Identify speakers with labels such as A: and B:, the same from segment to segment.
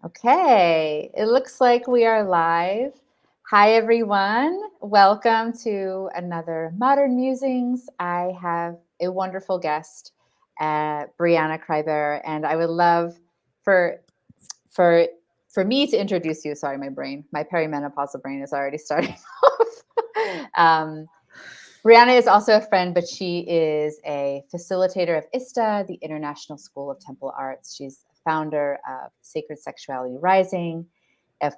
A: Okay, it looks like we are live. Hi, everyone. Welcome to another Modern Musings. I have a wonderful guest, Briana Cribeyer, and I would love for for for me to introduce you. Sorry, my perimenopausal brain is already starting off. Briana is also a friend, but she is a facilitator of ISTA, the International School of Temple Arts. She's founder of Sacred Sexuality Rising,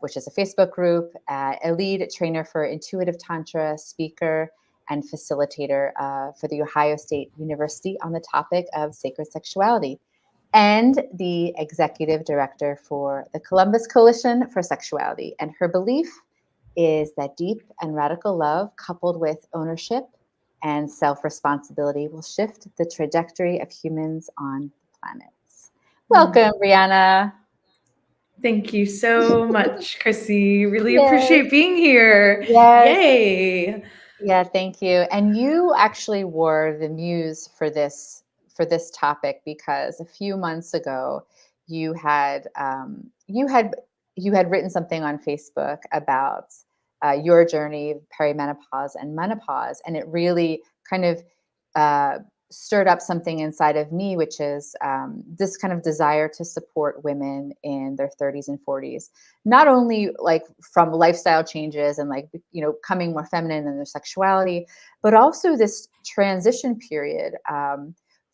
A: which is a Facebook group, a lead trainer for intuitive tantra, speaker, and facilitator for the Ohio State University on the topic of sacred sexuality, and the executive director for the Columbus Coalition for Sexuality. And her belief is that deep and radical love, coupled with ownership and self-responsibility, will shift the trajectory of humans on the planet. Welcome, Briana.
B: Thank you so much, Chrissy. Really
A: Yes.
B: appreciate being here.
A: Yes.
B: Yay.
A: Yeah, thank you. And you actually were the muse for this topic because a few months ago you had written something on Facebook about your journey, perimenopause and menopause, and it really kind of stirred up something inside of me, which is this kind of desire to support women in their 30s and 40s, not only like from lifestyle changes and like, coming more feminine in their sexuality, but also this transition period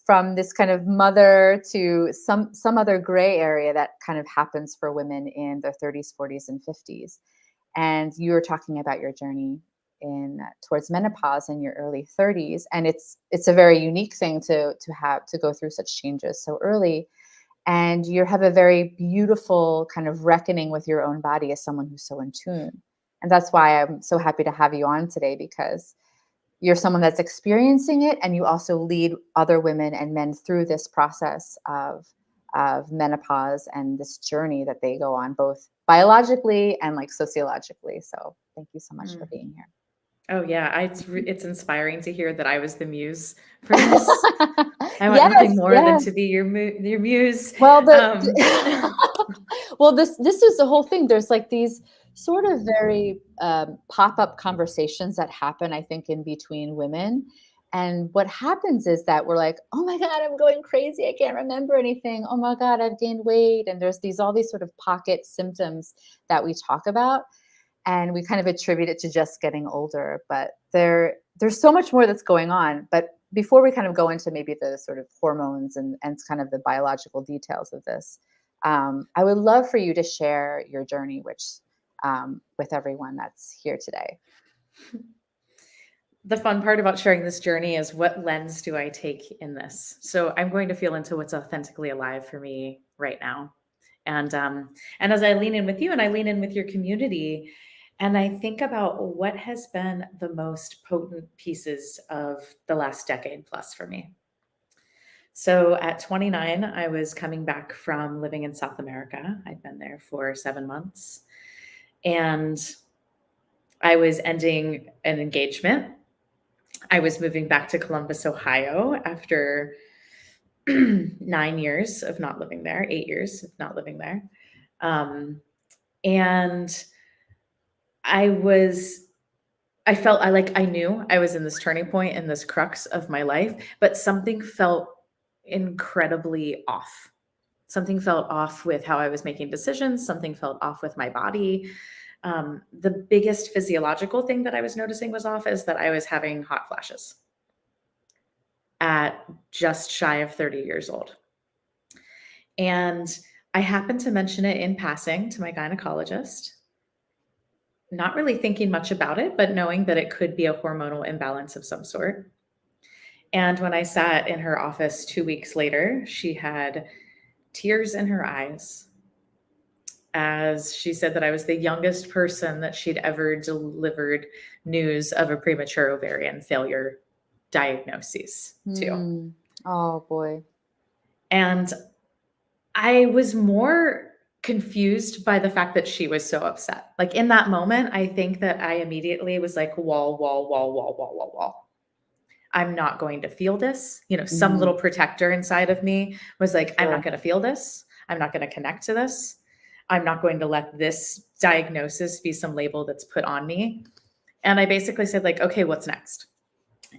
A: from this kind of mother to some other gray area that kind of happens for women in their 30s, 40s, and 50s. And you were talking about your journey towards menopause in your early 30s, and it's a very unique thing to have to go through such changes so early. And you have a very beautiful kind of reckoning with your own body as someone who's so in tune. And that's why I'm so happy to have you on today, because you're someone that's experiencing it, and you also lead other women and men through this process of menopause and this journey that they go on, both biologically and like sociologically. So thank you so much for being here.
B: Oh yeah, it's inspiring to hear that I was the muse for this. I want
A: Yes,
B: nothing more than
A: yes.
B: to be your muse.
A: Well, well, this is the whole thing. There's like these sort of very pop-up conversations that happen, I think, in between women. And what happens is that we're like, oh my God, I'm going crazy. I can't remember anything. Oh my God, I've gained weight. And there's all these sort of pocket symptoms that we talk about. And we kind of attribute it to just getting older. But there's so much more that's going on. But before we kind of go into maybe the sort of hormones and kind of the biological details of this, I would love for you to share your journey, with everyone that's here today.
B: The fun part about sharing this journey is, what lens do I take in this? So I'm going to feel into what's authentically alive for me right now. And as I lean in with you and I lean in with your community, and I think about what has been the most potent pieces of the last decade plus for me. So at 29, I was coming back from living in South America. I'd been there for 7 months. And I was ending an engagement. I was moving back to Columbus, Ohio after 9 years of not living there, 8 years of not living there. And I knew I was in this turning point in this crux of my life, but something felt incredibly off. Something felt off with how I was making decisions. Something felt off with my body. The biggest physiological thing that I was noticing was off is that I was having hot flashes at just shy of 30 years old. And I happened to mention it in passing to my gynecologist, not really thinking much about it, but knowing that it could be a hormonal imbalance of some sort. And when I sat in her office 2 weeks later, she had tears in her eyes as she said that I was the youngest person that she'd ever delivered news of a premature ovarian failure diagnosis to.
A: Oh boy.
B: And I was more confused by the fact that she was so upset. Like in that moment, I think that I immediately was like, wall, wall, wall, wall, wall, wall, wall. I'm not going to feel this. Some little protector inside of me was like, I'm not going to feel this. I'm not going to connect to this. I'm not going to let this diagnosis be some label that's put on me. And I basically said, like, okay, what's next?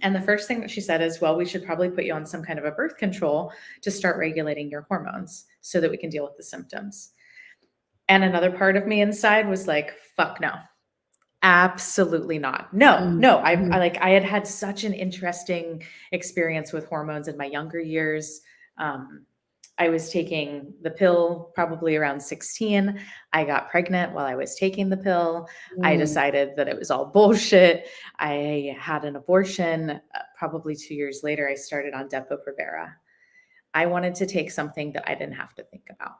B: And the first thing that she said is, well, we should probably put you on some kind of a birth control to start regulating your hormones so that we can deal with the symptoms. And another part of me inside was like, fuck no. Absolutely not. No. I had such an interesting experience with hormones in my younger years. I was taking the pill probably around 16. I got pregnant while I was taking the pill. I decided that it was all bullshit. I had an abortion. Probably 2 years later, I started on Depo-Provera. I wanted to take something that I didn't have to think about.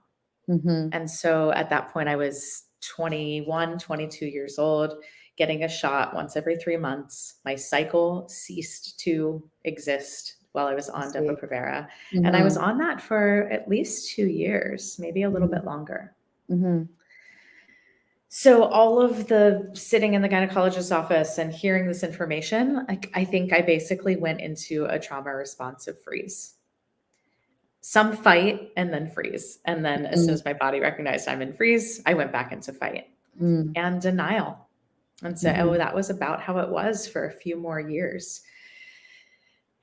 B: And so at that point, I was 21, 22 years old, getting a shot once every 3 months. My cycle ceased to exist while I was on Depo-Provera. And I was on that for at least 2 years, maybe a little bit longer. So all of the sitting in the gynecologist's office and hearing this information, I think I basically went into a trauma responsive freeze. Some fight and then freeze. And then as soon as my body recognized I'm in freeze, I went back into fight and denial. And so, that was about how it was for a few more years.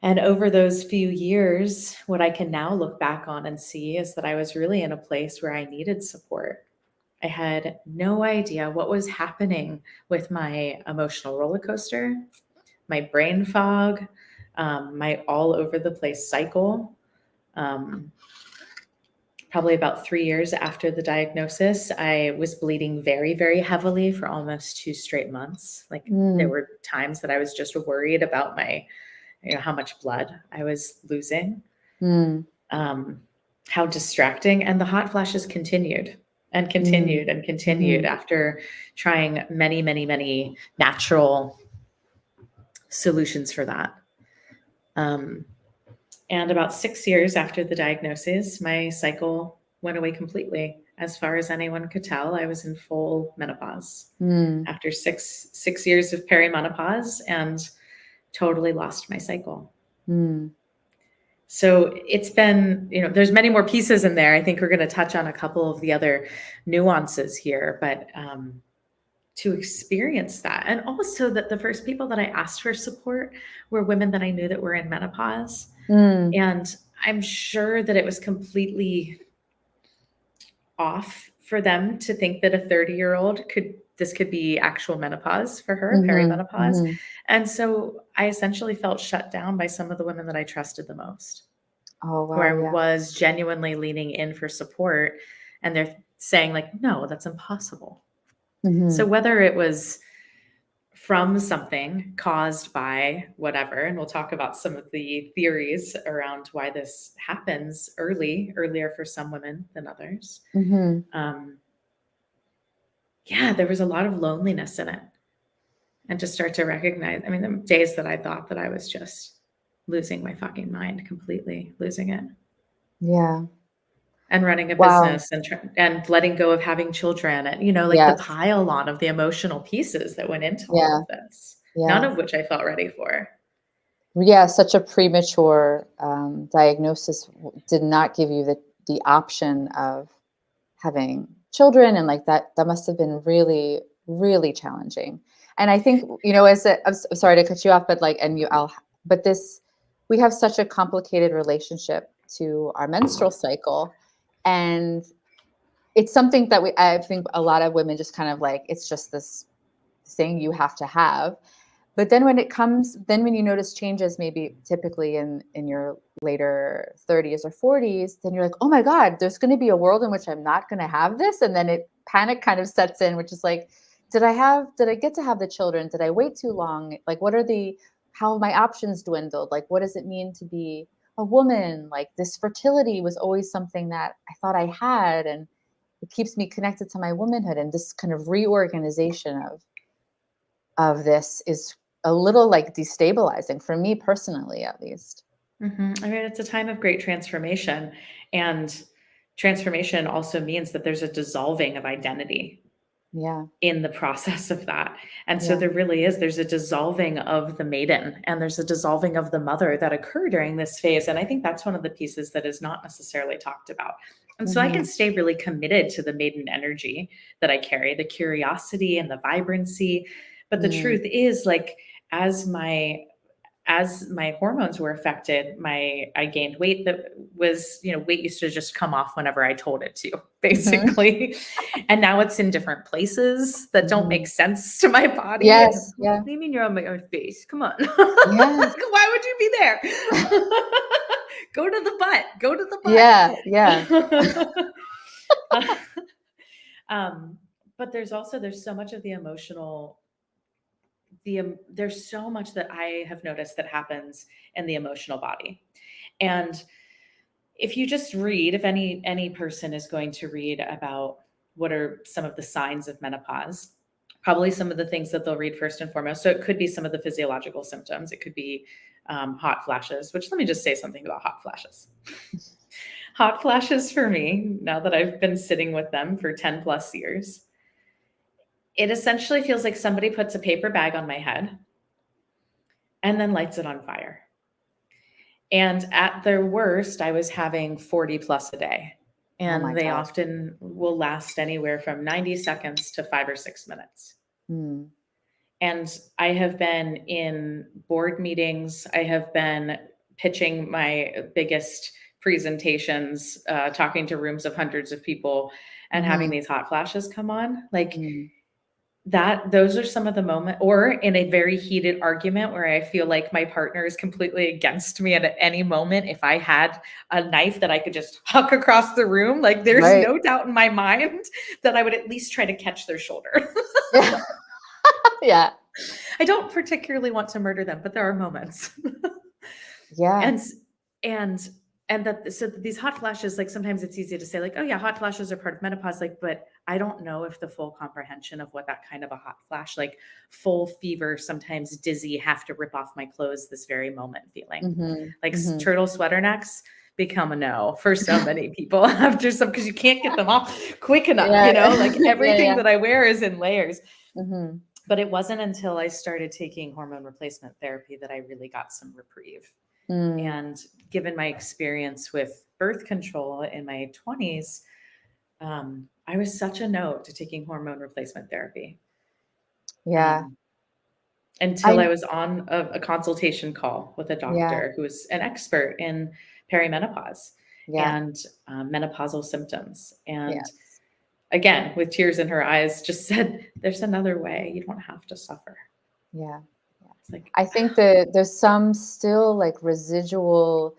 B: And over those few years, what I can now look back on and see is that I was really in a place where I needed support. I had no idea what was happening with my emotional roller coaster, my brain fog, my all over the place cycle. Probably about 3 years after the diagnosis, I was bleeding very, very heavily for almost 2 straight months. There were times that I was just worried about my, how much blood I was losing, how distracting, and the hot flashes continued and continued and continued after trying many, many, many natural solutions for that. And about 6 years after the diagnosis, my cycle went away completely. As far as anyone could tell, I was in full menopause after six years of perimenopause and totally lost my cycle. So it's been, there's many more pieces in there. I think we're going to touch on a couple of the other nuances here, but to experience that. And also that the first people that I asked for support were women that I knew that were in menopause. And I'm sure that it was completely off for them to think that a 30-year-old this could be actual menopause for her, perimenopause. And so I essentially felt shut down by some of the women that I trusted the most.
A: Oh, wow,
B: where I was genuinely leaning in for support, and they're saying like, no, that's impossible. So whether it was from something caused by whatever, and we'll talk about some of the theories around why this happens earlier for some women than others. There was a lot of loneliness in it. And to start to recognize, the days that I thought that I was just losing my fucking mind, completely losing it.
A: Yeah.
B: And running a business and letting go of having children and, the pile on of the emotional pieces that went into all of this, none of which I felt ready for.
A: Yeah. Such a premature diagnosis did not give you the option of having children. And that must have been really, really challenging. And I think, I'm sorry to cut you off, but we have such a complicated relationship to our menstrual cycle. And it's something that I think a lot of women just kind of it's just this thing you have to have. But then when you notice changes, maybe typically in your later 30s or 40s, then you're like, oh my God, there's going to be a world in which I'm not going to have this. And then panic kind of sets in, which is like, did I get to have the children? Did I wait too long? How have my options dwindled? What does it mean to be a woman? This fertility was always something that I thought I had, and it keeps me connected to my womanhood. And this kind of reorganization of this is a little destabilizing for me personally, at least.
B: It's a time of great transformation, and transformation also means that there's a dissolving of identity in the process of that. And so there's a dissolving of the maiden, and there's a dissolving of the mother that occur during this phase. And I think that's one of the pieces that is not necessarily talked about. And so I can stay really committed to the maiden energy that I carry, the curiosity and the vibrancy. But the truth is, like, as my hormones were affected, I gained weight that was, weight used to just come off whenever I told it to, basically. And now it's in different places that don't make sense to my body.
A: Yes.
B: And
A: Yeah.
B: what do you mean you're on my face? Come on.
A: Yes.
B: Why would you be there? Go to the butt. Go to the butt.
A: Yeah. Yeah.
B: But there's so much of the emotional, there's so much that I have noticed that happens in the emotional body. And if you just read, if any person is going to read about what are some of the signs of menopause, probably some of the things that they'll read first and foremost. So it could be some of the physiological symptoms. It could be hot flashes, which, let me just say something about hot flashes. Hot flashes for me, now that I've been sitting with them for 10 plus years, it essentially feels like somebody puts a paper bag on my head and then lights it on fire. And at their worst, I was having 40 plus a day. And they often will last anywhere from 90 seconds to 5 or 6 minutes. And I have been in board meetings. I have been pitching my biggest presentations, talking to rooms of hundreds of people, and having these hot flashes come on. Like, those are some of the moments, or in a very heated argument where I feel like my partner is completely against me at any moment. If I had a knife that I could just huck across the room, like, there's no doubt in my mind that I would at least try to catch their shoulder.
A: Yeah.
B: I don't particularly want to murder them, but there are moments.
A: Yeah.
B: And so these hot flashes, like, sometimes it's easy to say, like, oh yeah, hot flashes are part of menopause. Like, but I don't know if the full comprehension of what that kind of a hot flash, like full fever, sometimes dizzy, have to rip off my clothes this very moment feeling. Like turtle sweater necks become a no for so many people after some, because you can't get them off quick enough, like everything that I wear is in layers. But it wasn't until I started taking hormone replacement therapy that I really got some reprieve. And given my experience with birth control in my 20s, I was such a no to taking hormone replacement therapy.
A: Yeah.
B: Until I was on a consultation call with a doctor who was an expert in perimenopause and menopausal symptoms. And again, with tears in her eyes, just said, there's another way. You don't have to suffer.
A: Yeah.
B: Like,
A: I think that there's some still like residual.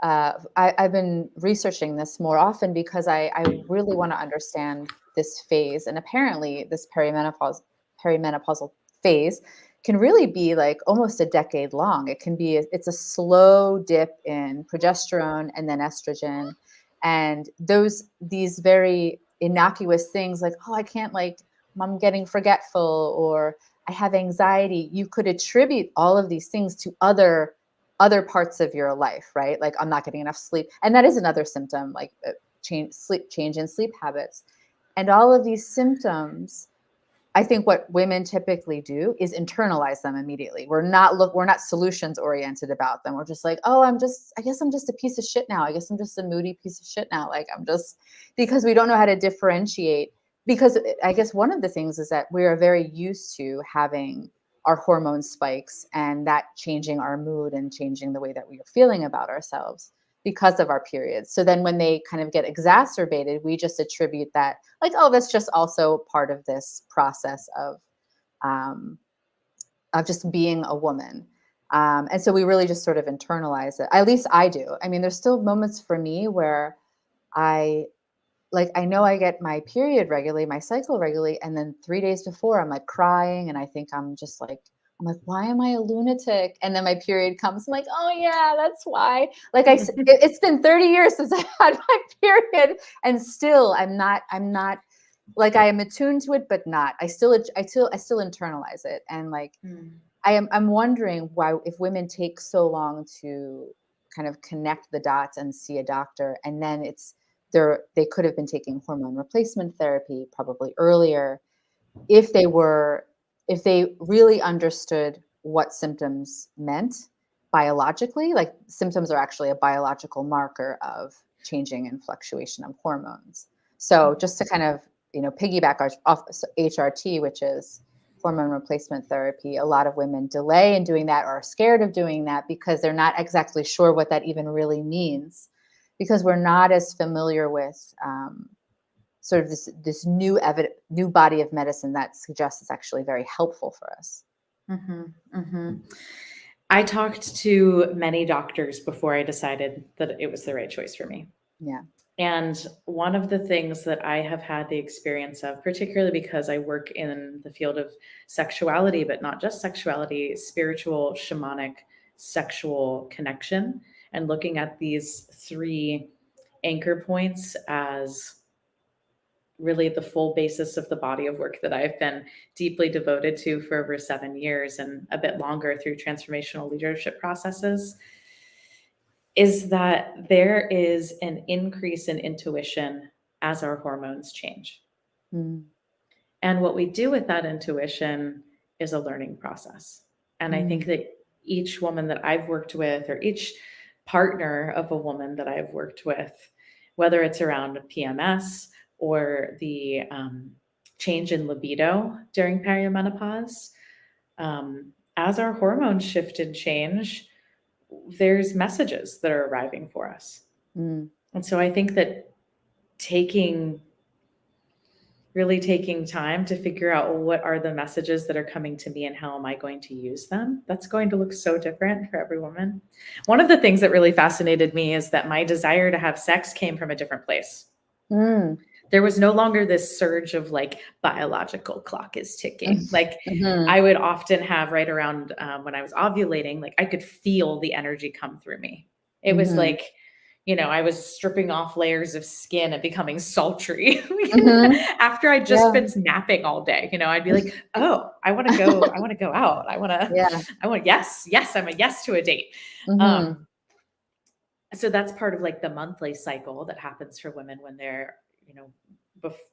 A: I've been researching this more often because I really want to understand this phase. And apparently this perimenopausal phase can really be like almost a decade long. It's a slow dip in progesterone and then estrogen. And these very innocuous things like, oh, I can't, like, I'm getting forgetful, or I have anxiety. You could attribute all of these things to other parts of your life, right? Like, I'm not getting enough sleep. And that is another symptom, like change in sleep habits. And all of these symptoms, I think what women typically do is internalize them immediately. We're not solutions oriented about them. We're just like, oh, I guess I'm just a piece of shit now. I guess I'm just a moody piece of shit now. Like, because we don't know how to differentiate. Because I guess one of the things is that we are very used to having our hormone spikes and that changing our mood and changing the way that we are feeling about ourselves because of our periods. So then when they kind of get exacerbated, we just attribute that, like, oh, that's just also part of this process of just being a woman. And so we really just sort of internalize it. At least I do. I mean, there's still moments for me where I know I get my period regularly, my cycle regularly, and then 3 days before I'm like crying, and I think I'm like, why am I a lunatic? And then my period comes, I'm like, oh yeah, that's why. Like, it's been 30 years since I had my period, and still I'm not like, I am attuned to it, but not. I still internalize it, and like, I'm wondering why, if women take so long to kind of connect the dots and see a doctor, and then they could have been taking hormone replacement therapy probably earlier if they really understood what symptoms meant biologically. Like, symptoms are actually a biological marker of changing and fluctuation of hormones. So just to kind of, piggyback off HRT, which is hormone replacement therapy, a lot of women delay in doing that or are scared of doing that because they're not exactly sure what that even really means, because we're not as familiar with sort of this new body of medicine that suggests it's actually very helpful for us.
B: I talked to many doctors before I decided that it was the right choice for me.
A: Yeah.
B: And one of the things that I have had the experience of, particularly because I work in the field of sexuality, but not just sexuality, spiritual, shamanic, sexual connection, and looking at these 3 anchor points as really the full basis of the body of work that I've been deeply devoted to for over 7 years and a bit longer through transformational leadership processes, is that there is an increase in intuition as our hormones change. And what we do with that intuition is a learning process. And I think that each woman that I've worked with, or each partner of a woman that I've worked with, whether it's around PMS or the change in libido during perimenopause, as our hormones shift and change, there's messages that are arriving for us. And so I think that really taking time to figure out what are the messages that are coming to me and how am I going to use them, that's going to look so different for every woman. One of the things that really fascinated me is that my desire to have sex came from a different place. There was no longer this surge of like biological clock is ticking. Like I would often have right around when I was ovulating, like I could feel the energy come through me. It was like, I was stripping off layers of skin and becoming sultry after I'd just been napping all day. I'd be like, oh, I want to go out. Yes, I'm a yes to a date. So that's part of like the monthly cycle that happens for women when they're,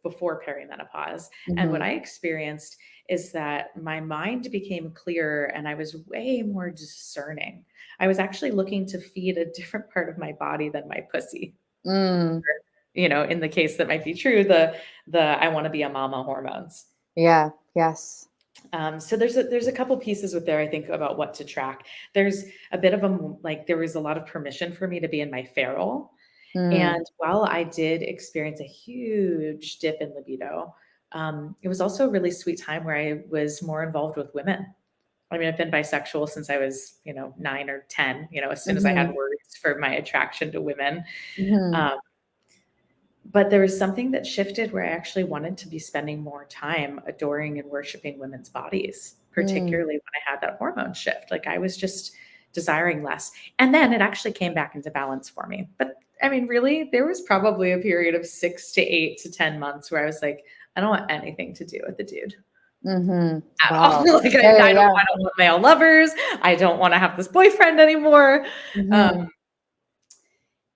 B: before perimenopause. And what I experienced is that my mind became clearer and I was way more discerning. I was actually looking to feed a different part of my body than my pussy. In the case that might be true, the I want to be a mama hormones.
A: Yeah. Yes.
B: So there's a couple pieces with there, I think, about what to track. There's a bit of there was a lot of permission for me to be in my feral. And while I did experience a huge dip in libido, it was also a really sweet time where I was more involved with women. I mean, I've been bisexual since I was, 9 or 10, as soon as I had words for my attraction to women. But there was something that shifted where I actually wanted to be spending more time adoring and worshiping women's bodies, particularly when I had that hormone shift. Like I was just desiring less. And then it actually came back into balance for me. But I mean, really, there was probably a period of 6 to 8 to 10 months where I was like, I don't want anything to do with the dude. At all. Like, I don't want male lovers. I don't want to have this boyfriend anymore. And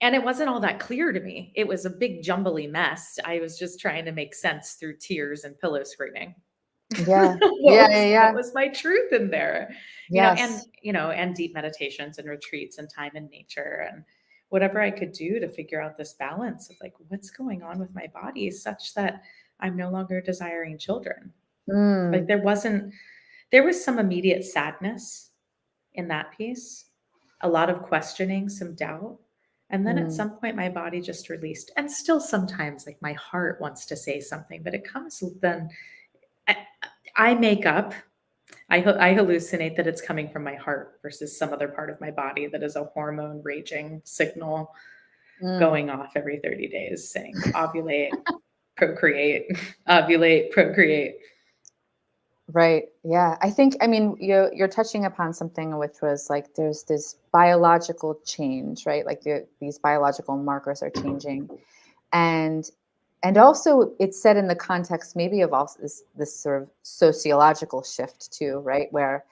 B: it wasn't all that clear to me. It was a big jumbly mess. I was just trying to make sense through tears and pillow screaming.
A: Yeah.
B: What was my truth in there?
A: Yes.
B: And deep meditations and retreats and time in nature and whatever I could do to figure out this balance of like, what's going on with my body such that I'm no longer desiring children. Like there was some immediate sadness in that piece, a lot of questioning, some doubt. And then at some point my body just released, and still sometimes like my heart wants to say something, but it comes then I make up, I hallucinate that it's coming from my heart versus some other part of my body that is a hormone raging signal going off every 30 days saying ovulate, procreate, ovulate, procreate.
A: Right. Yeah. I mean, you're touching upon something which was like, there's this biological change, right? Like these biological markers are changing. And also it's said in the context maybe of also this sort of sociological shift too, right? Where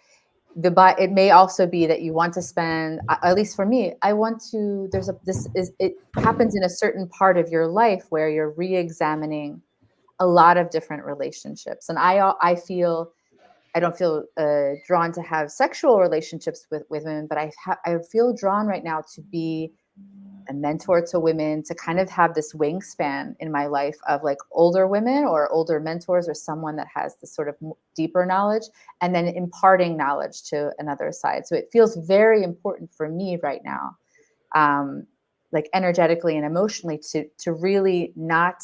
A: it may also be that you want to spend, at least for me, it happens in a certain part of your life where you're re-examining a lot of different relationships. And I don't feel drawn to have sexual relationships with women, but I feel drawn right now to be a mentor to women, to kind of have this wingspan in my life of like older women or older mentors or someone that has this sort of deeper knowledge, and then imparting knowledge to another side. So it feels very important for me right now, like energetically and emotionally, to really not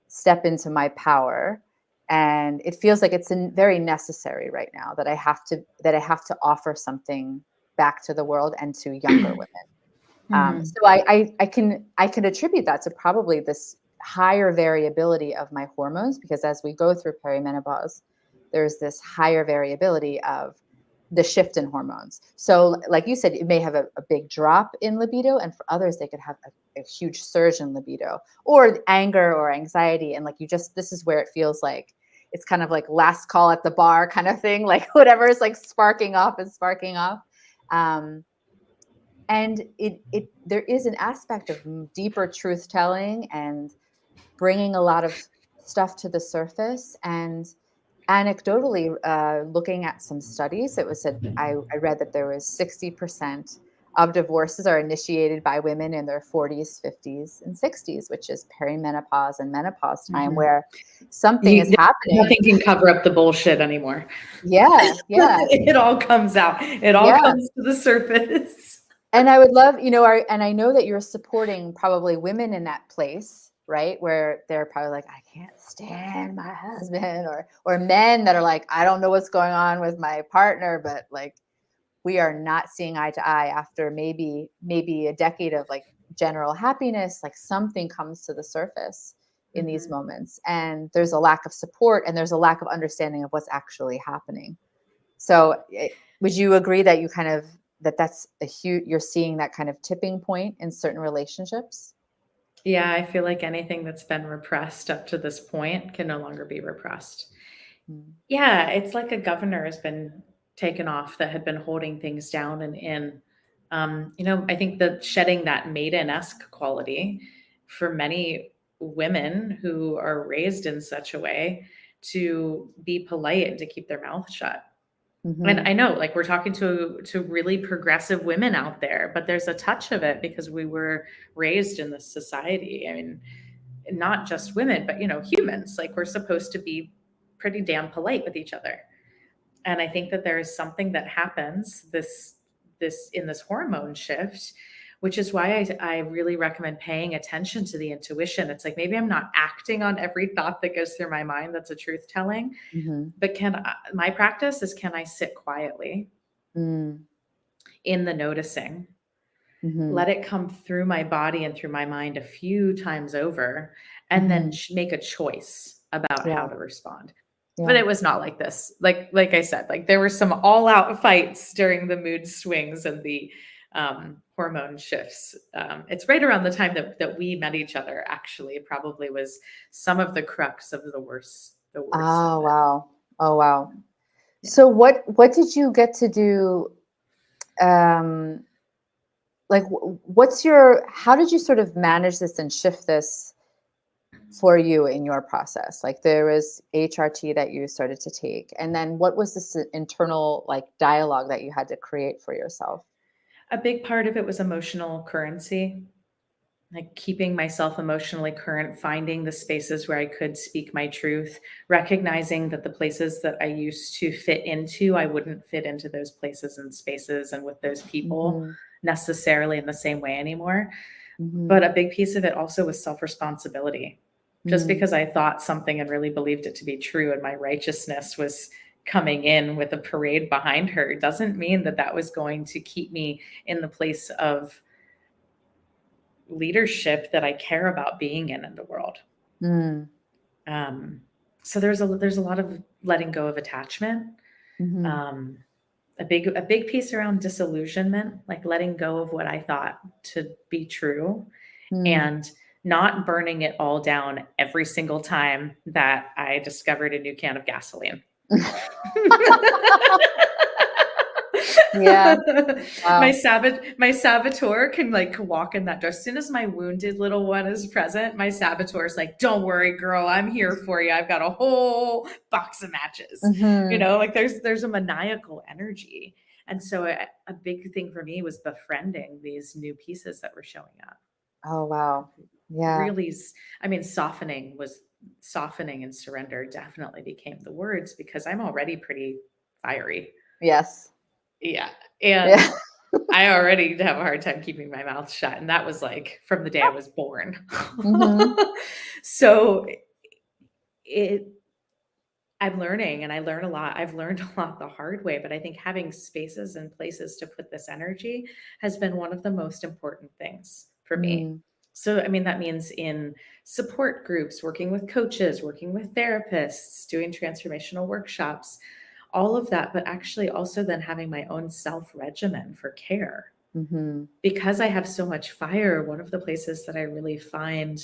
A: step into my power. And it feels like it's very necessary right now that I have to offer something back to the world and to younger women. So I can attribute that to probably this higher variability of my hormones, because as we go through perimenopause, there's this higher variability of the shift in hormones. So like you said, it may have a big drop in libido, and for others, they could have a huge surge in libido or anger or anxiety. And like this is where it feels like it's kind of like last call at the bar kind of thing, like whatever is like sparking off is sparking off. And there is an aspect of deeper truth telling and bringing a lot of stuff to the surface. And anecdotally, looking at some studies, it was said, I read that there was 60% of divorces are initiated by women in their 40s, 50s, and 60s, which is perimenopause and menopause time, where something is happening.
B: Nothing can cover up the bullshit anymore.
A: Yeah.
B: It all comes out. It all comes to the surface.
A: And I would love, and I know that you're supporting probably women in that place, right? Where they're probably like, I can't stand my husband, or men that are like, I don't know what's going on with my partner, but like, we are not seeing eye to eye after maybe a decade of like general happiness. Like something comes to the surface in these moments, and there's a lack of support, and there's a lack of understanding of what's actually happening. So would you agree that you kind of, that's a huge, you're seeing that kind of tipping point in certain relationships?
B: Yeah, I feel like anything that's been repressed up to this point can no longer be repressed. Yeah, it's like a governor has been taken off that had been holding things down and in. I think that shedding that maiden-esque quality for many women who are raised in such a way to be polite and to keep their mouth shut. And I know, like, we're talking to really progressive women out there, but there's a touch of it because we were raised in this society. I mean, not just women, but humans. Like, we're supposed to be pretty damn polite with each other. And I think that there is something that happens this in this hormone shift, which is why I really recommend paying attention to the intuition. It's like, maybe I'm not acting on every thought that goes through my mind that's a truth telling, but my practice is, can I sit quietly in the noticing, let it come through my body and through my mind a few times over, and then make a choice about how to respond. But it was not like this. Like I said, like, there were some all out fights during the mood swings and the hormone shifts. It's right around the time that we met each other, actually, probably was some of the crux of the worst.
A: Oh, wow. Oh, wow. Yeah. So what did you get to do? Like, how did you sort of manage this and shift this for you in your process? Like, there was HRT that you started to take, and then what was this internal like dialogue that you had to create for yourself?
B: A big part of it was emotional currency, like keeping myself emotionally current, finding the spaces where I could speak my truth, recognizing that the places that I used to fit into, I wouldn't fit into those places and spaces and with those people necessarily in the same way anymore. But a big piece of it also was self-responsibility. Just because I thought something and really believed it to be true, and my righteousness was coming in with a parade behind her, doesn't mean that was going to keep me in the place of leadership that I care about being in the world. So there's a lot of letting go of attachment. A big piece around disillusionment, like letting go of what I thought to be true, and not burning it all down every single time that I discovered a new can of gasoline.
A: Yeah. Wow.
B: My saboteur can like walk in that door. As soon as my wounded little one is present, my saboteur is like, don't worry, girl, I'm here for you. I've got a whole box of matches. Like there's a maniacal energy. And so a big thing for me was befriending these new pieces that were showing up.
A: Oh, wow. Yeah.
B: Really, I mean, softening and surrender definitely became the words, because I'm already pretty fiery.
A: Yes.
B: Yeah.
A: Yeah.
B: And I already have a hard time keeping my mouth shut. And that was like from the day I was born.
A: Hmm.
B: So it, I'm learning, and I learn a lot. I've learned a lot the hard way, but I think having spaces and places to put this energy has been one of the most important things for me.
A: Mm,
B: So, I mean, that means in support groups, working with coaches, working with therapists, doing transformational workshops, all of that, but actually also then having my own self regimen for care.
A: hmm.
B: Because I have so much fire, one of the places that I really find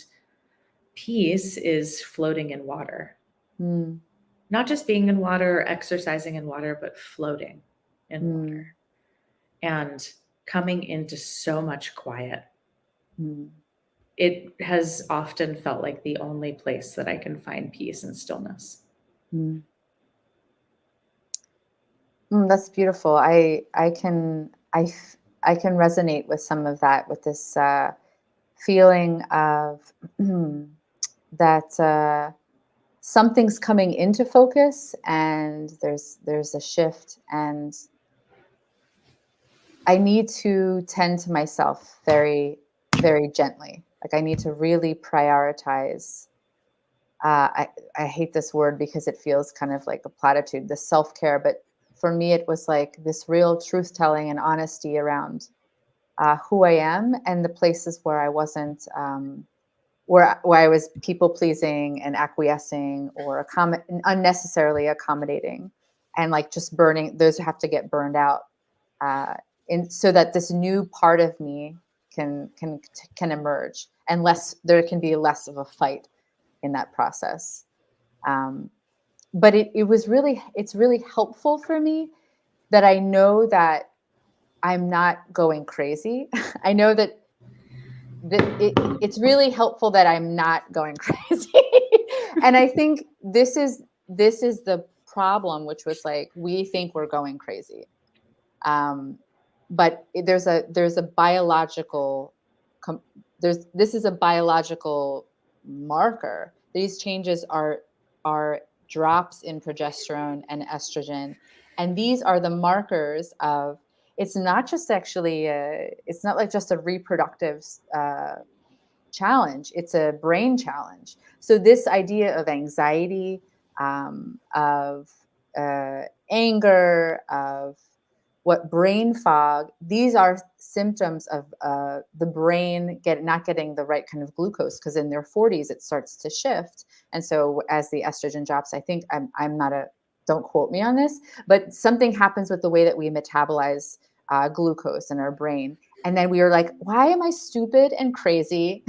B: peace is floating in water.
A: Mm,
B: Not just being in water, exercising in water, but floating in water
A: mm,
B: and coming into so much quiet.
A: mm,
B: It has often felt like the only place that I can find peace and stillness.
A: mm. That's beautiful. I can resonate with some of that, with this feeling of that something's coming into focus, and there's a shift, and I need to tend to myself very, very gently. Like I need to really prioritize. I hate this word because it feels kind of like a platitude, the self care. But for me, it was like this real truth telling and honesty around who I am and the places where I wasn't, where I was people pleasing and acquiescing or unnecessarily accommodating, and like just burning. Those have to get burned out, and so that this new part of me can emerge, and there can be less of a fight in that process. Um, but it's really helpful for me that I know that I'm not going crazy. I know it's really helpful that I'm not going crazy. And I think this is the problem, which was like we think we're going crazy. Um, but there's a biological this is a biological marker. These changes are drops in progesterone and estrogen, and these are the markers of. It's not just actually it's not like just a reproductive challenge, it's a brain challenge. So this idea of anxiety, of anger, of what brain fog, these are symptoms of the brain not getting the right kind of glucose, because in their 40s it starts to shift. And so as the estrogen drops, I think I'm not a, don't quote me on this, but something happens with the way that we metabolize glucose in our brain. And then we were like, why am I stupid and crazy?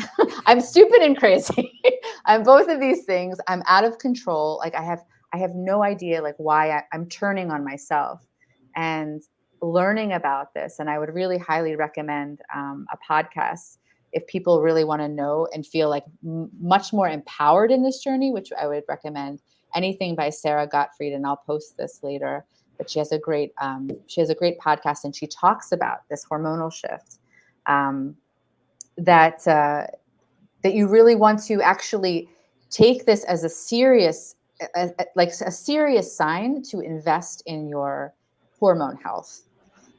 A: I'm stupid and crazy. I'm both of these things. I'm out of control. Like I have no idea like why I'm turning on myself. And learning about this. And I would really highly recommend a podcast if people really want to know and feel like much more empowered in this journey, which I would recommend anything by Sarah Gottfried, and I'll post this later. But she has a great podcast, and she talks about this hormonal shift, that that you really want to actually take this as a serious like a serious sign to invest in your hormone health.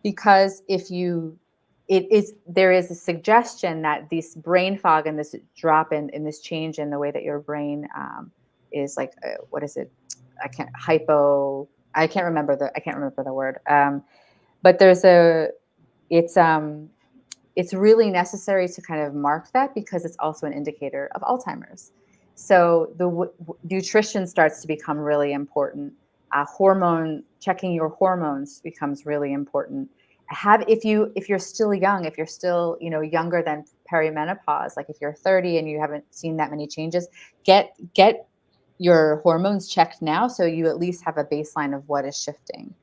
A: Because if you it is there is a suggestion that this brain fog and this drop in this change in the way that your brain is like what is it, I can't remember the word, but it's it's really necessary to kind of mark that, because it's also an indicator of Alzheimer's. So nutrition starts to become really important. Checking your hormones becomes really important. If you're still young, if you're still younger than perimenopause, like if you're 30 and you haven't seen that many changes, get your hormones checked now, so you at least have a baseline of what is shifting.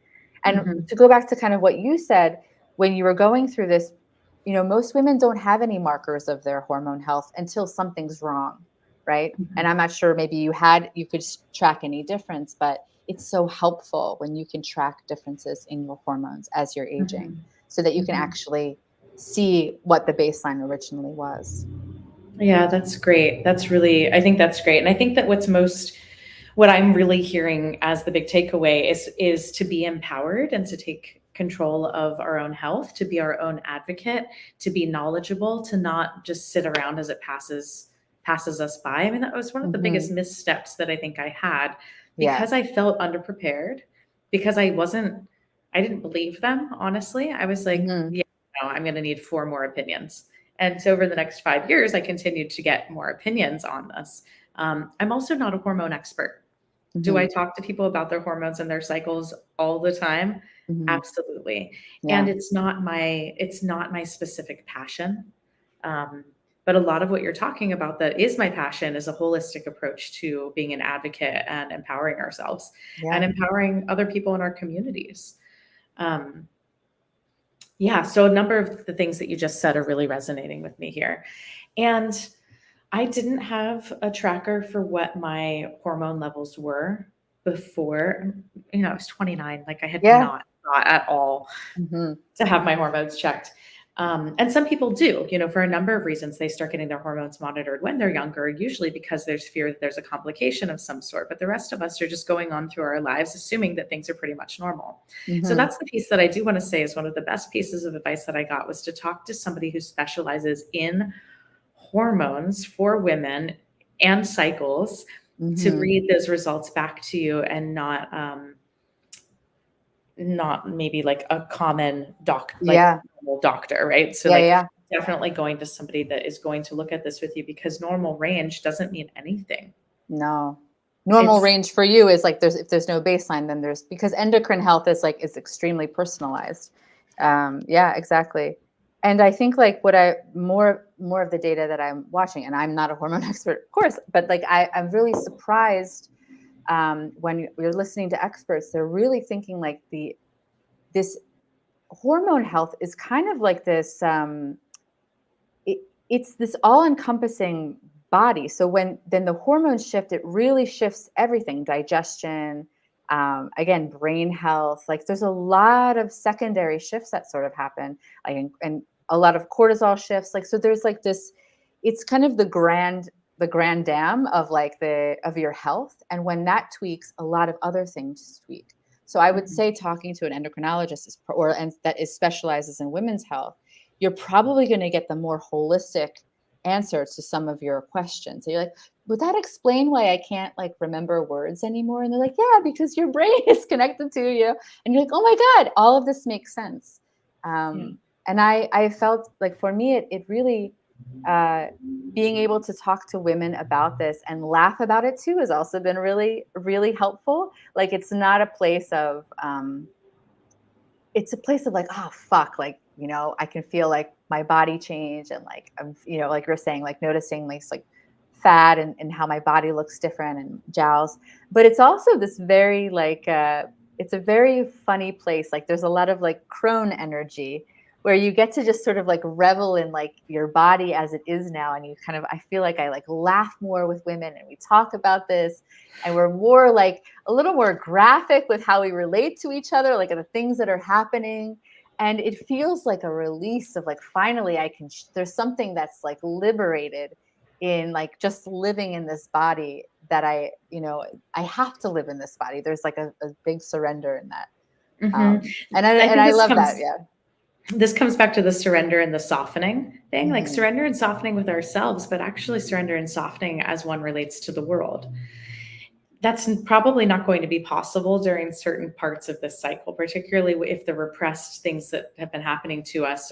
A: And
B: Mm-hmm.
A: to go back to kind of what you said, when you were going through this, most women don't have any markers of their hormone health until something's wrong, right?
B: Mm-hmm.
A: And I'm not sure, maybe you could track any difference, but it's so helpful when you can track differences in your hormones as you're aging,
B: Mm-hmm.
A: so that you can
B: Mm-hmm.
A: actually see what the baseline originally was.
B: Yeah, that's great. I think that's great. And I think that what I'm really hearing as the big takeaway is to be empowered and to take control of our own health, to be our own advocate, to be knowledgeable, to not just sit around as it passes us by. I mean, that was one of the
A: Mm-hmm.
B: biggest missteps that I think I had because I
A: Yes.
B: felt underprepared, because I didn't believe them, honestly. I was like,
A: Mm-hmm.
B: yeah, no, I'm going to need 4 more opinions. And so over the next 5 years, I continued to get more opinions on this. I'm also not a hormone expert. Do
A: Mm-hmm.
B: I talk to people about their hormones and their cycles all the time?
A: Mm-hmm.
B: Absolutely. And
A: Yeah.
B: it's not my specific passion. Um, but a lot of what you're talking about that is my passion is a holistic approach to being an advocate and empowering ourselves and
A: Yeah.
B: empowering other people in our communities. Um, yeah, so a number of the things that you just said are really resonating with me here. And I didn't have a tracker for what my hormone levels were before. I was 29. Like, I had
A: Yeah.
B: not thought at all
A: Mm-hmm.
B: to have my hormones checked. And some people do, for a number of reasons, they start getting their hormones monitored when they're younger, usually because there's fear that there's a complication of some sort. But the rest of us are just going on through our lives, assuming that things are pretty much normal. So
A: Mm-hmm.
B: that's the piece that I do want to say is one of the best pieces of advice that I got was to talk to somebody who specializes in hormones for women and cycles, to
A: Mm-hmm.
B: read those results back to you and not maybe like a common
A: Yeah.
B: normal doctor, right? So
A: Yeah.
B: like
A: Yeah.
B: definitely going to somebody that is going to look at this with you, because normal range doesn't mean anything.
A: No. Normal
B: It's
A: range for you is like if there's no baseline, then there's because endocrine health is extremely personalized. Yeah, exactly. And I think like what I more of the data that I'm watching, and I'm not a hormone expert, of course, but like I'm really surprised when you're listening to experts, they're really thinking like this hormone health is kind of like this it's this all-encompassing body. So when then the hormones shift, it really shifts everything: digestion, again, brain health. Like there's a lot of secondary shifts that sort of happen, like and a lot of cortisol shifts. Like so, there's like this. It's kind of the grand dam of like the of your health, and when that tweaks, a lot of other things tweak. So I would
B: Mhm.
A: say talking to an endocrinologist and that is specializes in women's health, you're probably going to get the more holistic answers to some of your questions. So you're like, would that explain why I can't like remember words anymore? And they're like, yeah, because your brain is connected to you. And you're like, oh my God, all of this makes sense.
B: Yeah.
A: And I felt like for me, it really, uh, being able to talk to women about this and laugh about it too has also been really, really helpful. Like it's not a place of, it's a place of like, oh fuck, like, I can feel like my body change and like I'm, like you're saying, like noticing like fat and how my body looks different and jowls. But it's also this very like it's a very funny place. Like there's a lot of like crone energy where you get to just sort of like revel in like your body as it is now. And you kind of I feel like I like laugh more with women and we talk about this and we're more like a little more graphic with how we relate to each other, like the things that are happening. And it feels like a release of like, finally, there's something that's like liberated in like just living in this body that I have to live in this body. There's like a big surrender in that.
B: Mhm.
A: And I,
B: I
A: and
B: think
A: I love that. Yeah.
B: this comes back to the surrender and the softening thing, like
A: Hmm.
B: surrender and softening with ourselves, but actually surrender and softening as one relates to the world. That's probably not going to be possible during certain parts of this cycle, particularly if the repressed things that have been happening to us.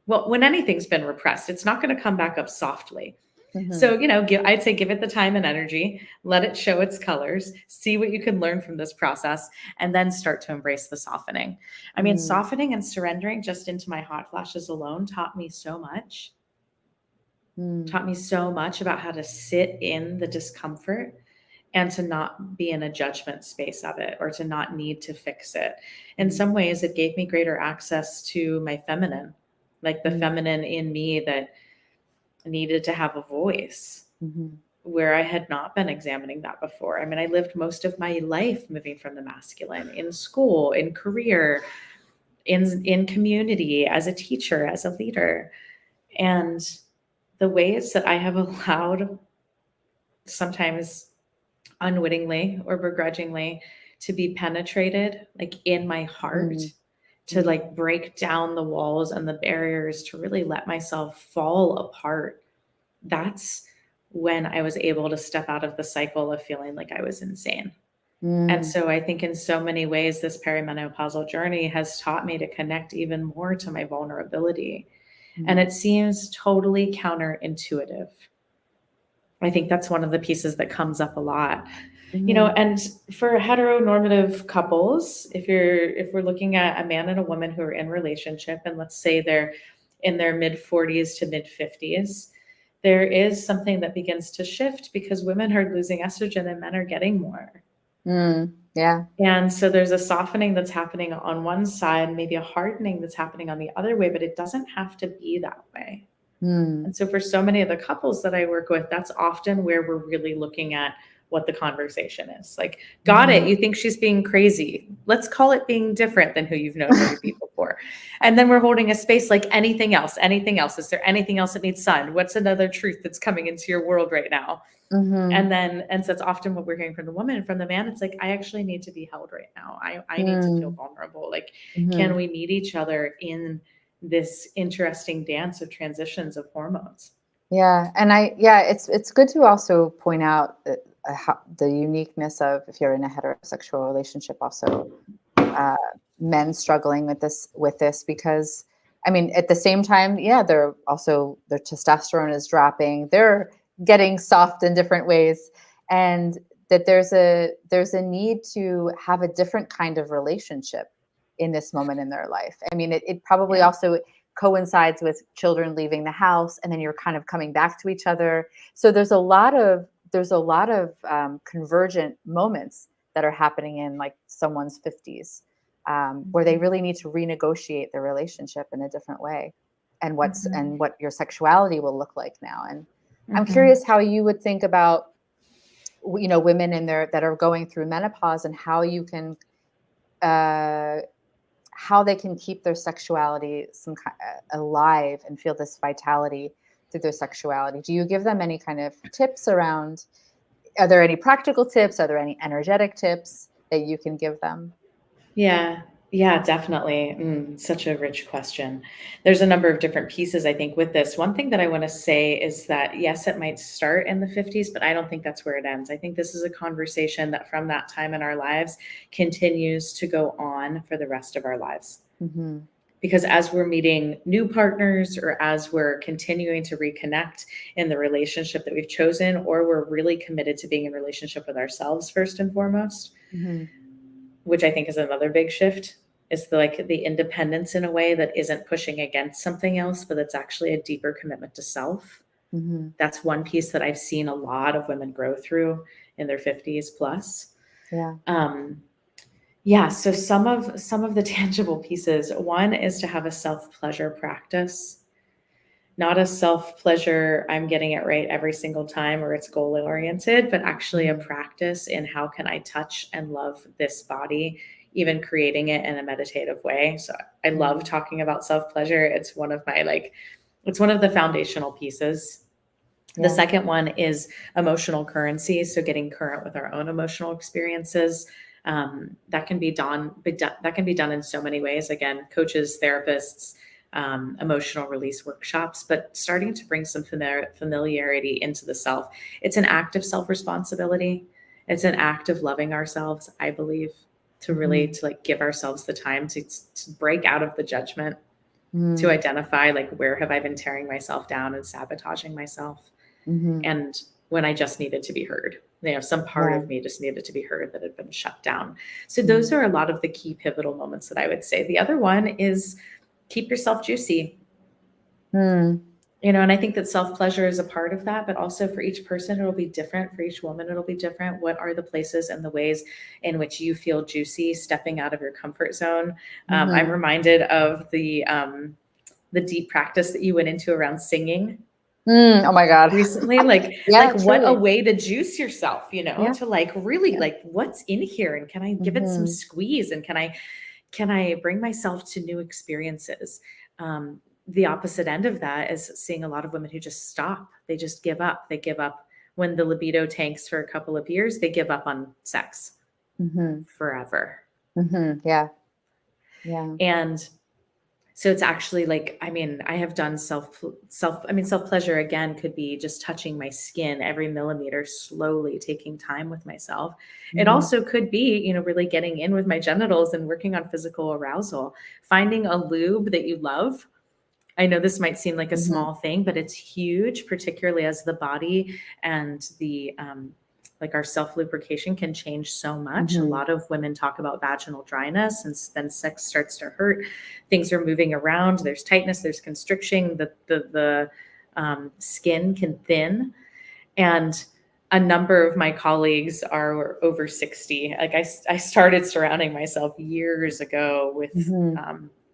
B: Well, when anything's been repressed, it's not going to come back up softly.
A: Hmm.
B: So, I'd say give it the time and energy, let it show its colors, see what you can learn from this process, and then start to embrace the softening. I mean,
A: Hmm.
B: softening and surrendering just into my hot flashes alone
A: Hmm.
B: taught me so much about how to sit in the discomfort and to not be in a judgment space of it or to not need to fix it. In
A: Hmm.
B: some ways, it gave me greater access to my feminine, like the
A: Hmm.
B: feminine in me that needed to have a voice
A: Hmm.
B: where I had not been examining that before. I mean, I lived most of my life moving from the masculine in school, in career, in community, as a teacher, as a leader. And the ways that I have allowed, sometimes unwittingly or begrudgingly, to be penetrated, like in my heart,
A: Mm,
B: to
A: mm,
B: like break down the walls and the barriers, to really let myself fall apart. That's when I was able to step out of the cycle of feeling like I was insane. And
A: mm,
B: so I think in so many ways, this perimenopausal journey has taught me to connect even more to my vulnerability. And
A: mm,
B: it seems totally counterintuitive. I think that's one of the pieces that comes up a lot.
A: mm,
B: And for heteronormative couples, if we're looking at a man and a woman who are in relationship, and let's say they're in their mid 40s to mid 50s, there is something that begins to shift because women are losing estrogen and men are getting more.
A: yeah.
B: And so there's a softening that's happening on one side, maybe a hardening that's happening on the other way, but it doesn't have to be that way.
A: Mm,
B: And so for so many of the couples that I work with, that's often where we're really looking at what the conversation is. Like, got it.
A: mm.
B: You think she's being crazy. Let's call it being different than who you've known her to be before. And then we're holding a space like anything else. Anything else? Is there anything else that needs sun? What's another truth that's coming into your world right now?
A: Mhm,
B: And so it's often what we're hearing from the woman. And from the man, it's like, I actually need to be held right now. I need to feel
A: mm,
B: vulnerable. Like, can
A: mhm.
B: we meet each other in this interesting dance of transitions of hormones?
A: Yeah, and yeah, it's good to also point out that, how the uniqueness of, if you're in a heterosexual relationship, also uh, men struggling with this because, I mean, at the same time, yeah, they're also, their testosterone is dropping, they're getting soft in different ways, and that there's a need to have a different kind of relationship in this moment in their life. I mean, it probably
B: Yeah.
A: also coincides with children leaving the house, and then you're kind of coming back to each other. So there's a lot of convergent moments that are happening in like someone's 50s, where they
B: Mhm.
A: really need to renegotiate their relationship in a different way, and
B: Mhm.
A: what your sexuality will look like now. And I'm
B: Mhm.
A: curious how you would think about, women in there that are going through menopause, and uh, how they can keep their sexuality alive and feel this vitality through their sexuality. Do you give them any kind of tips around? Are there any practical tips? Are there any energetic tips that you can give them?
B: Yeah. Yeah, definitely. Such a rich question. There's a number of different pieces, I think, with this. One thing that I want to say is that, yes, it might start in the 50s, but I don't think that's where it ends. I think this is a conversation that from that time in our lives continues to go on for the rest of our lives.
A: Mm-hmm.
B: Because as we're meeting new partners, or as we're continuing to reconnect in the relationship that we've chosen, or we're really committed to being in relationship with ourselves first and foremost,
A: Mm-hmm.
B: which I think is another big shift, is the independence in a way that isn't pushing against something else, but it's actually a deeper commitment to self.
A: Mm-hmm.
B: That's one piece that I've seen a lot of women grow through in their 50s plus.
A: Yeah.
B: Um, yeah, so some of the tangible pieces. One is to have a self-pleasure practice, not a self-pleasure, I'm getting it right every single time, or it's goal oriented, but actually a
A: Mm-hmm.
B: practice in how can I touch and love this body, even creating it in a meditative way. So I love
A: Mm-hmm.
B: talking about self-pleasure. It's one of my it's one of the foundational pieces. The
A: Yeah.
B: second one is emotional currency. So getting current with our own emotional experiences. That can be done. That can be done in so many ways. Again, coaches, therapists, emotional release workshops, but starting to bring some familiarity into the self. It's an act of self responsibility. It's an act of loving ourselves, I believe, to really
A: Mm-hmm.
B: to like give ourselves the time to break out of the judgment, to
A: Mm-hmm.
B: identify like where have I been tearing myself down and sabotaging myself,
A: Mm-hmm.
B: and when I just needed to be heard. Some part
A: Yeah.
B: of me just needed to be heard that had been shut down. So those
A: Mm-hmm.
B: are a lot of the key pivotal moments that I would say. The other one is keep yourself juicy. And I think that self-pleasure is a part of that, but also for each person, it'll be different. For each woman, it'll be different. What are the places and the ways in which you feel juicy, stepping out of your comfort zone? I'm
A: Mm-hmm.
B: reminded of the deep practice that you went into around singing
A: Oh my God.
B: recently, like
A: Yeah,
B: what a
A: truly.
B: way to juice yourself,
A: Yeah.
B: to like really
A: Yeah.
B: like what's in here, and can I give it some
A: Mm-hmm.
B: squeeze, and can I bring myself to new experiences. the opposite end of that is seeing a lot of women who just stop. They just give up. They give up when the libido tanks for a couple of years. They give up on sex forever.
A: Yeah. Yeah.
B: And so it's actually like, I mean, I have done self pleasure again could be just touching my skin every millimeter, slowly taking time with myself. It also could be, you know, really getting in with my genitals and working on physical arousal, finding a lube that you love. I know this might seem like a small thing, but it's huge, particularly as the body and the like our self lubrication can change so much. A lot of women talk about vaginal dryness, and then sex starts to hurt. Things are moving around. There's tightness. There's constriction. The skin can thin, and a number of my colleagues are over 60. Like I started surrounding myself years ago with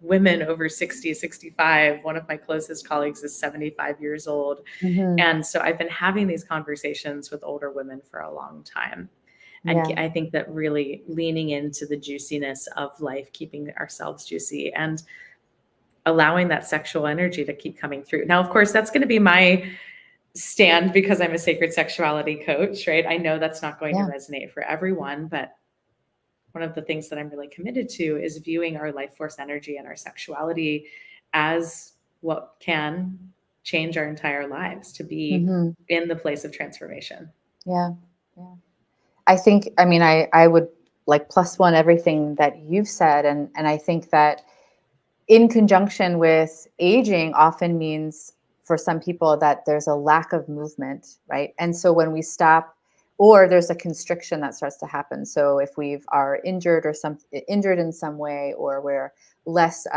B: women over 60, 65. One of my closest colleagues is 75 years old. And so I've been having these conversations with older women for a long time. And I think that really leaning into the juiciness of life, keeping ourselves juicy and allowing that sexual energy to keep coming through. Now, of course, that's going to be my stand because I'm a sacred sexuality coach, right? I know that's not going to resonate for everyone, but one of the things that I'm really committed to is viewing our life force energy and our sexuality as what can change our entire lives, to be in the place of transformation.
A: Yeah. I think, I mean, I would like +1 everything that you've said. And I think that in conjunction with aging often means for some people that there's a lack of movement, right? And so when we stop, or there's a constriction that starts to happen. So if we are injured or injured in some way, or we're less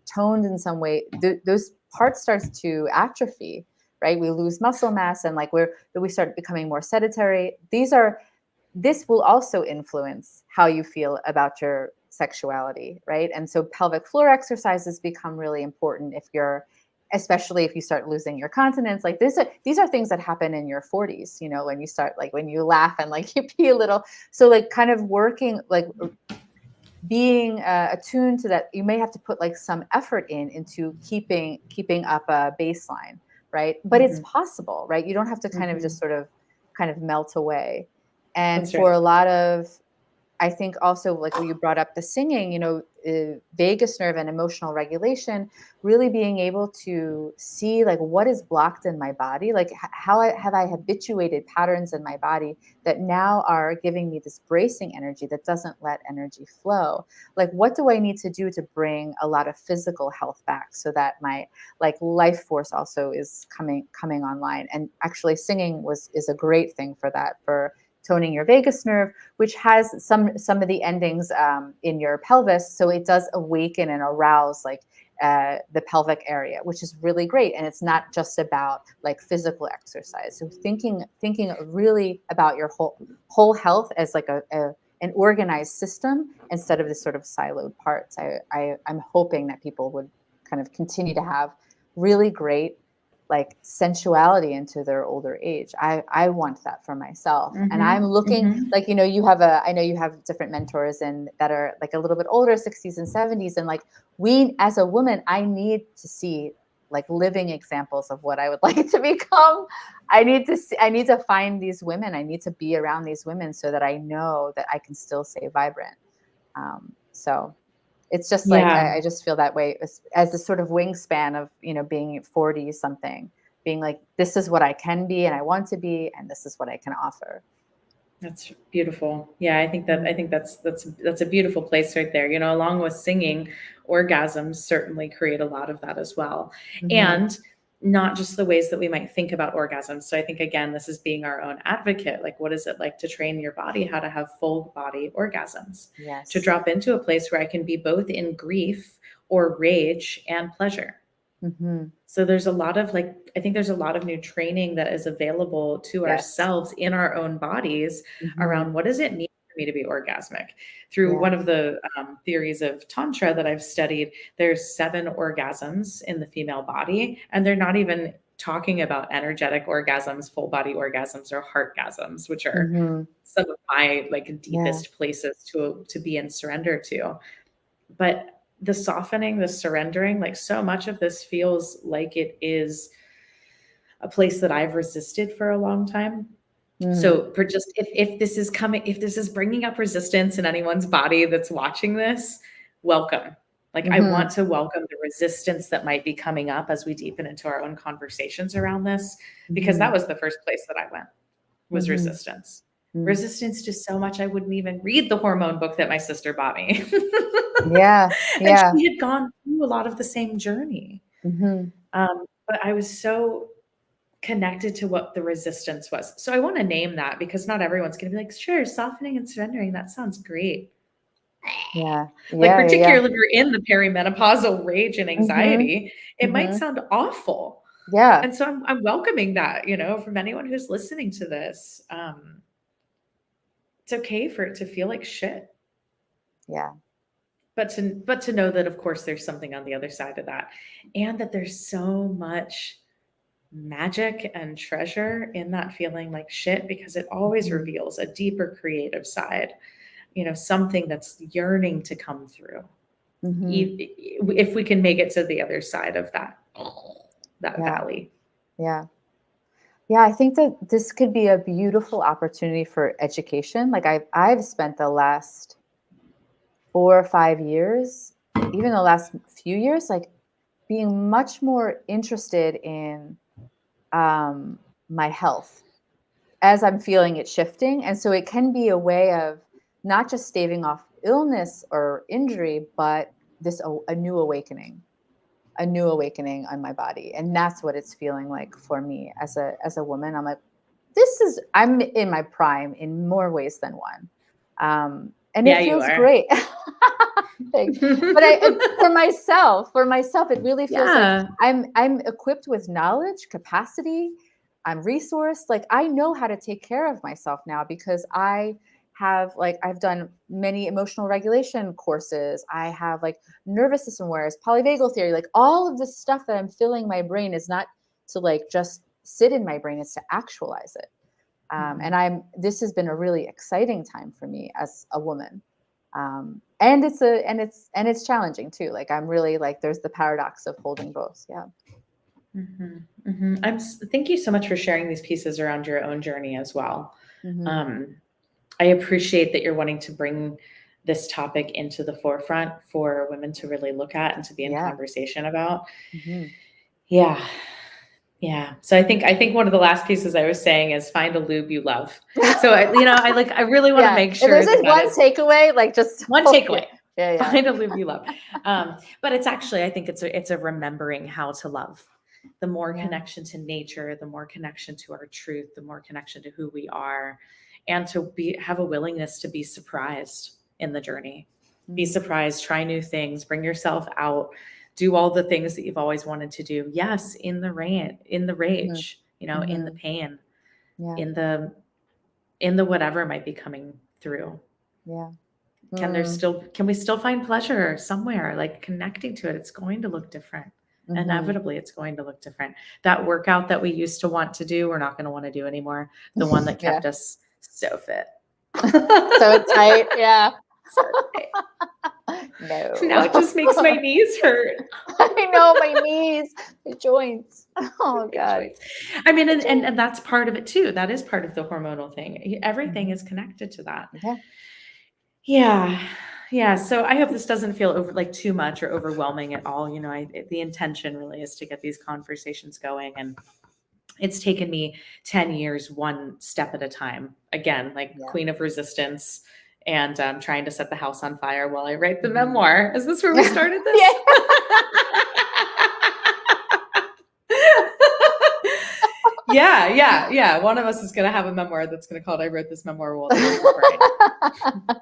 A: toned in some way, those parts starts to atrophy, right? We lose muscle mass, and like we start becoming more sedentary. This will also influence how you feel about your sexuality, right? And so pelvic floor exercises become really important especially if you start losing your continence. Like these are things that happen in your 40s, you know, when you start, like when you laugh and like you pee a little. So like kind of working, like being attuned to that, you may have to put like some effort into keeping up a baseline, right? But it's possible, right? You don't have to kind of just sort of kind of melt away. And for a lot of, I think also like when you brought up the singing, you know, vagus nerve and emotional regulation, really being able to see like what is blocked in my body, like how have I habituated patterns in my body that now are giving me this bracing energy that doesn't let energy flow. Like what do I need to do to bring a lot of physical health back so that my like life force also is coming online. And actually singing is a great thing for that, for toning your vagus nerve, which has some of the endings in your pelvis, so it does awaken and arouse like the pelvic area, which is really great. And it's not just about like physical exercise. So thinking really about your whole health as like an organized system instead of this sort of siloed parts. I'm hoping that people would kind of continue to have really great like sensuality into their older age. I want that for myself. And I'm looking like, you know, I know you have different mentors and that are like a little bit older, 60s and 70s. And like as a woman, I need to see like living examples of what I would like to become. I need to find these women. I need to be around these women so that I know that I can still stay vibrant. So it's just like, I just feel that way as a sort of wingspan of, you know, being 40 something, being like, this is what I can be and I want to be, and this is what I can offer.
B: That's beautiful. Yeah, I think that's a beautiful place right there. You know, along with singing, orgasms certainly create a lot of that as well. And not just the ways that we might think about orgasms. So I think, again, this is being our own advocate. Like, what is it like to train your body how to have full body orgasms?
A: Yes.
B: To drop into a place where I can be both in grief or rage and pleasure. So there's a lot of I think there's a lot of new training that is available to ourselves in our own bodies around what does it mean for me to be orgasmic. Through one of the theories of Tantra that I've studied, there's 7 orgasms in the female body, and they're not even talking about energetic orgasms, full body orgasms, or heartgasms, which are some of my deepest places to be in surrender to. But the softening, the surrendering, like so much of this feels like it is a place that I've resisted for a long time. So for just if this is coming, if this is bringing up resistance in anyone's body that's watching this, welcome. Like I want to welcome the resistance that might be coming up as we deepen into our own conversations around this, because that was the first place that I went, was resistance. Resistance to so much I wouldn't even read the hormone book that my sister bought me.
A: Yeah.
B: And
A: Yeah.
B: she had gone through a lot of the same journey. But I was so connected to what the resistance was. So I want to name that, because not everyone's going to be like, sure, softening and surrendering, that sounds great.
A: Yeah.
B: Like
A: Yeah.
B: particularly if you're in the perimenopausal rage and anxiety, it might sound awful.
A: Yeah.
B: And so I'm welcoming that, you know, from anyone who's listening to this. It's okay for it to feel like shit.
A: Yeah.
B: But to know that, of course, there's something on the other side of that, and that there's so much magic and treasure in that feeling like shit, because it always reveals a deeper creative side, you know, something that's yearning to come through. If we can make it to the other side of that valley.
A: Yeah. Yeah, I think that this could be a beautiful opportunity for education. Like I've spent the last 4 or 5 years, even the last few years, like being much more interested in my health as I'm feeling it shifting. And so it can be a way of not just staving off illness or injury, but this a new awakening on my body. And that's what it's feeling like for me as a woman. I'm like, I'm in my prime in more ways than one. And
B: Yeah,
A: it
B: you
A: feels
B: are.
A: great. But for myself, it really feels like I'm equipped with knowledge, capacity, I'm resourced. Like I know how to take care of myself now, because I've done many emotional regulation courses. I have like nervous system awareness, polyvagal theory, like all of this stuff that I'm filling my brain is not to like just sit in my brain, it's to actualize it. And this has been a really exciting time for me as a woman. And it's challenging too. Like I'm really like, there's the paradox of holding both. Yeah.
B: Thank you so much for sharing these pieces around your own journey as well. I appreciate that you're wanting to bring this topic into the forefront for women to really look at and to be in conversation about. Yeah. Yeah. So I think one of the last pieces I was saying is find a lube you love. So I really want to make sure
A: if there's one takeaway, like just
B: one takeaway.
A: Yeah.
B: Find a lube you love. But it's actually, I think it's a remembering how to love. The more connection to nature, the more connection to our truth, the more connection to who we are, and to have a willingness to be surprised in the journey. Be surprised, try new things, bring yourself out, do all the things that you've always wanted to do. Yes, in the rage, you know, in the pain, in the whatever might be coming through.
A: Yeah.
B: Can we still find pleasure somewhere, like connecting to it? It's going to look different. Inevitably, it's going to look different. That workout that we used to want to do, we're not going to want to do anymore. The one that kept us so fit.
A: So tight. Yeah.
B: So tight.
A: No.
B: Now it just makes my knees hurt.
A: I know, my knees, my joints. Oh God.
B: I mean, and that's part of it too. That is part of the hormonal thing. Everything is connected to that. Yeah. So I hope this doesn't feel too much or overwhelming at all. You know, the intention really is to get these conversations going, and it's taken me 10 years, one step at a time. Again, like queen of resistance, and trying to set the house on fire while I write the memoir. Is this where we started this? Yeah. One of us is going to have a memoir that's going to call it, I wrote this memoir while the house was burning.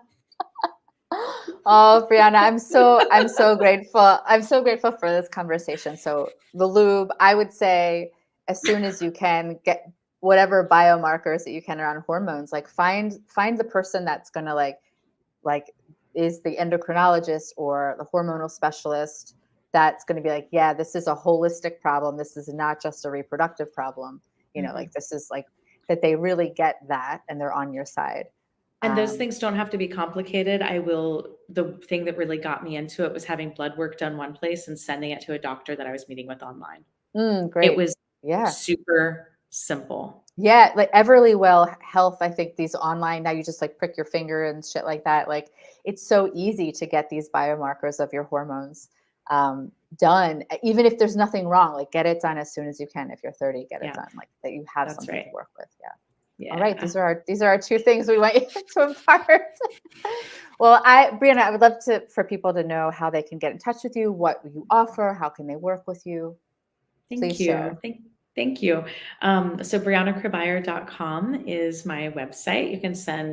A: Oh, Briana, I'm so grateful. I'm so grateful for this conversation. So the lube, I would say, as soon as you can, get whatever biomarkers that you can around hormones. Like find the person that's gonna like is the endocrinologist or the hormonal specialist that's going to be like, yeah, this is a holistic problem. This is not just a reproductive problem. You know, like this is like that they really get that and they're on your side.
B: And those things don't have to be complicated. The thing that really got me into it was having blood work done one place and sending it to a doctor that I was meeting with online. It
A: Great.
B: was
A: Yeah.
B: super simple.
A: Yeah, like Everlywell Health, I think these online, now you just like prick your finger and shit like that. Like it's so easy to get these biomarkers of your hormones done, even if there's nothing wrong. Like get it done as soon as you can. If you're 30, get it done. Like that you have
B: That's
A: something
B: right.
A: to work with. Yeah.
B: Yeah.
A: All right. These are our two things we want you to impart. Well, Briana, I would love for people to know how they can get in touch with you, what you offer, how can they work with you.
B: Thank you.
A: Share.
B: Thank you. So BrianaCribeyer.com is my website.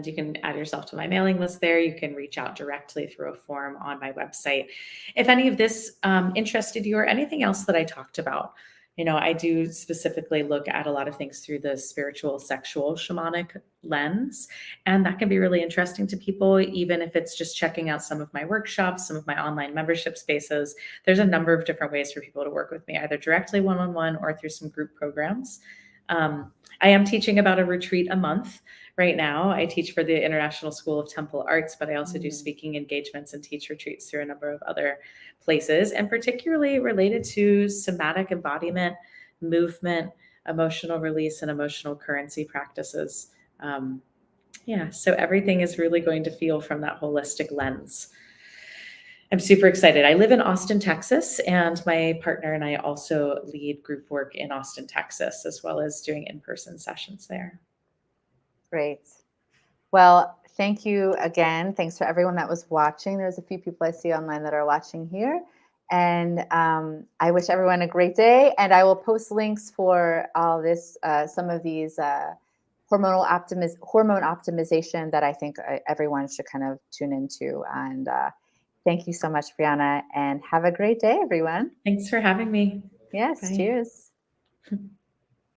B: You can add yourself to my mailing list there. You can reach out directly through a form on my website. If any of this interested you or anything else that I talked about, I do specifically look at a lot of things through the spiritual, sexual, shamanic lens. And that can be really interesting to people, even if it's just checking out some of my workshops, some of my online membership spaces. There's a number of different ways for people to work with me, either directly one-on-one or through some group programs. I am teaching about a retreat a month right now. I teach for the International School of Temple Arts, but I also do speaking engagements and teach retreats through a number of other places, and particularly related to somatic embodiment, movement, emotional release, and emotional currency practices. So everything is really going to feel from that holistic lens. I'm super excited. I live in Austin, Texas, and my partner and I also lead group work in Austin, Texas, as well as doing in-person sessions there.
A: Great. Well, thank you again. Thanks for everyone that was watching. There's a few people I see online that are watching here. And I wish everyone a great day. And I will post links for all this, some of these hormone optimization that I think everyone should kind of tune into. And thank you so much, Briana, and have a great day, everyone.
B: Thanks for having me.
A: Yes,
B: Bye.
A: cheers.